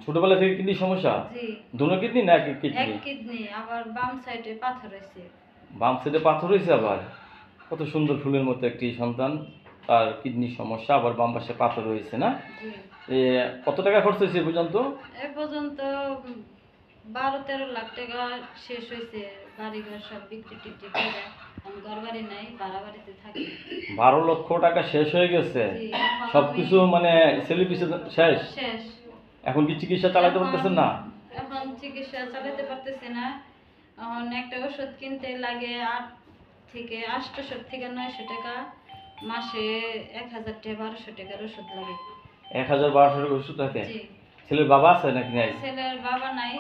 ছোটবেলা থেকে কিডনির সমস্যা? জি। দুনো কিডনি না এক কিডনি? এক কিডনি, আবার বাম সাইডে পাথর হয়েছে। বাম সাইডে পাথর হয়েছে আবার? কত সুন্দর ফুলের মতো একটি সন্তান, তার কিডনির সমস্যা, আবার বাম পাশে পাথর হয়েছে না? জি। এ কত টাকা খরচ হয়েছে এ পর্যন্ত? এ পর্যন্ত 12-13 লাখ টাকা শেষ হয়েছে। বাড়িঘর সব বিক্রি টিক্রি করে, এখন ঘর বাড়ি নাই, ভাড়া বাড়িতে থাকি। 12 লক্ষ টাকা শেষ হয়ে গেছে? জি, এখন সবকিছু মানে ছেলে পিছে শেষ? শেষ। এখন কি চিকিৎসা চালাতে পারতেছেন না? এখন চিকিৎসা চালাতে পারতেছি না। এখন একটা ওষুধ কিনতে লাগে 8 থেকে 800 থেকে 900 টাকা, মাসে 1000 টাকা 1200 টাকার ওষুধ লাগে। 1000-1200 টাকা ওষুধ থাকে? জি। ছেলের বাবা আছে নাকি নাই? ছেলের বাবা নাই,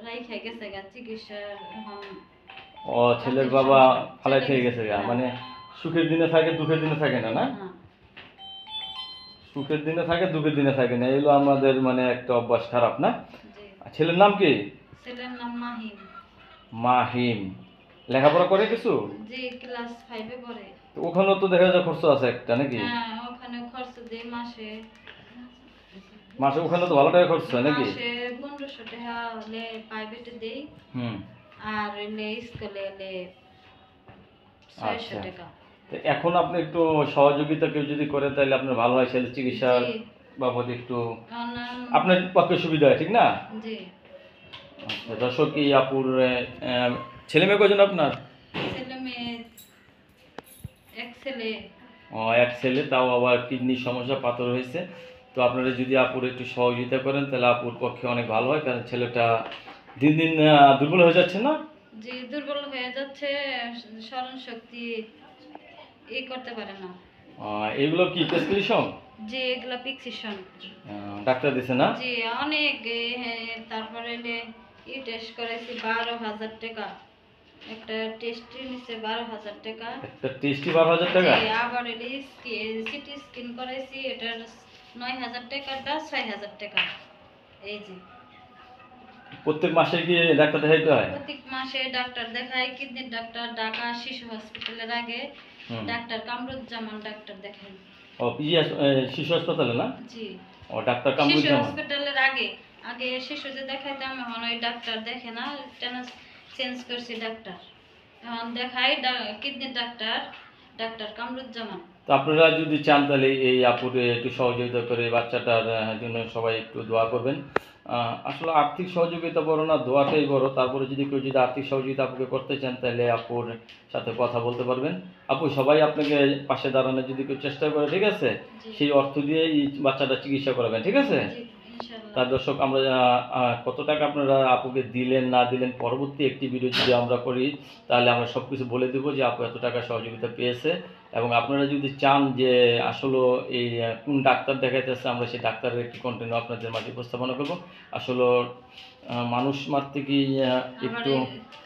রাইখা গেছে গা চিকিৎসার। এখন ও, ছেলের বাবা ফালাই থেকে গেছে গা, মানে সুখের দিনে থাকে দুঃখের দিনে থাকে না, না? হ্যাঁ। সুখের দিনে থাকে দুঃখের দিনে থাকে না, এগুলো আমাদের মানে একটা অভ্যাস খারাপ না? জি। আর ছেলের নাম কি? ছেলের নাম মাহিম। মাহিম। লেখাপড়া করে কিছু? জি, ক্লাস 5 এ পড়ে। তো ওখানেও তো দেখা যায় খরচ আছে একটা নাকি? হ্যাঁ, ওখানে খরচ দেই মাসে। মাসে ওখানে তো ভালো টাকা খরচ হয় নাকি? মাসে 1500 টাকা হলে প্রাইভেটে দেই, হুম। আর হলে স্কুলে হলে 600 আচ্ছা। টাকা। তো এখন আপনি একটু সহযোগিতা কেউ যদি করে তাহলে আপনার ভালো হয়, ছেলের চিকিৎসার জি। বাবদ একটু এখন আপনার পক্ষে সুবিধা হয়, ঠিক না? জি। আচ্ছা, দর্শক, এই আপুর ছেলে মেয়ে কজন আপনার? ছেলে মেয়ে, এক ছেলে। ও, এক ছেলে, তাও আবার কিডনির সমস্যা, পাথর হয়েছে। তো আপনারা যদি আপুর একটু সহযোগিতা করেন তাহলে আপুর পক্ষে অনেক ভালো হয়, কারণ ছেলেটা দিন দিন দুর্বল হয়ে যাচ্ছে না? জি, দুর্বল হয়ে যাচ্ছে, স্মরণ শক্তি করতে পারে না। এগুলো কি প্রেসক্রিপশন? জি, এগুলা ফিক্সেশন। ডাক্তার দিছে না? জি, অনেক তারপরে টেস্ট করেছি 12,000 টাকা। একটা টেস্ট নিছে 12,000 টাকা। একটা টেস্টি 12,000 টাকা? জি, আবার সিটি স্ক্যান করেছি, এটার 9,000 টাকাটা 6,000 টাকা। এই যে প্রত্যেক মাসে কি ডাক্তার দেখাইতে হয়? প্রত্যেক মাসে ডাক্তার দেখাই, কিডনির ডাক্তার ঢাকা শিশু হসপিটালের আগে ডাক্তার কামরুজ্জামান ডাক্তার দেখাই। ও, শিশু হাসপাতালে না? জি। ও, ডাক্তার শিশু কামরুজ্জামান। হসপিটালের আগে আগে শিশুদের দেখাইতাম, এখন ওই ডাক্তার দেখে না, চেঞ্জ করছি ডাক্তার। এখন দেখাই কিডনির ডাক্তার, ডাক্তার কামরুজ্জামান। তো আপনারা যদি চান তাহলে এই আপুরে একটু সহযোগিতা করে বাচ্চাটার জন্য সবাই একটু দোয়া করবেন। আসলে আর্থিক সহযোগিতা বড় না, দোয়াটাই বড়। তারপরে যদি কেউ যদি আর্থিক সহযোগিতা আপুকে করতে চান তাহলে আপুর সাথে কথা বলতে পারবেন। আপু, সবাই আপনাকে পাশে দাঁড়ানোর যদি কেউ চেষ্টা করে, ঠিক আছে, জি। সেই অর্থ দিয়ে এই বাচ্চাটা চিকিৎসা করাবেন, ঠিক আছে? জি, ইনশাআল্লাহ। তার দর্শক, আমরা কত টাকা আপনারা আপুকে দিলেন না দিলেন পরবর্তী একটি ভিডিও যদি আমরা করি তাহলে আমরা সব কিছু বলে দেবো যে আপু এত টাকা সহযোগিতা পেয়েছে। এবং আপনারা যদি চান যে আসলে এই কোন ডাক্তার দেখাইতেছে, আমরা সেই ডাক্তারের একটি কন্টেন্ট আপনাদের মাঝে উপস্থাপনা করবো। আসলে মানুষ মারতে কি একটু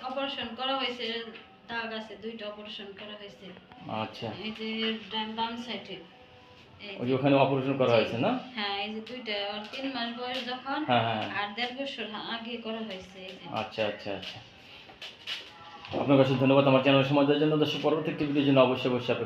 অপারেশন করা হয়েছে, দাগ আছে, 2টা অপারেশন করা হয়েছে। আচ্ছা, এই যে বাম সাইডে, ওই যে ওখানে অপারেশন করা হয়েছে না? হ্যাঁ, এই যে 2টা, আর 3 মাস বয়স যখন, হ্যাঁ, হ্যাঁ। আর 1.5 বছর আগে করা হয়েছে। এই যে আচ্ছা, আচ্ছা, আচ্ছা। আপনার কাছে ধন্যবাদ আমার চ্যানেল সময় দেওয়ার জন্য। দর্শক, পরবর্তী একটি ভিডিওর জন্য অবশ্যই অপেক্ষা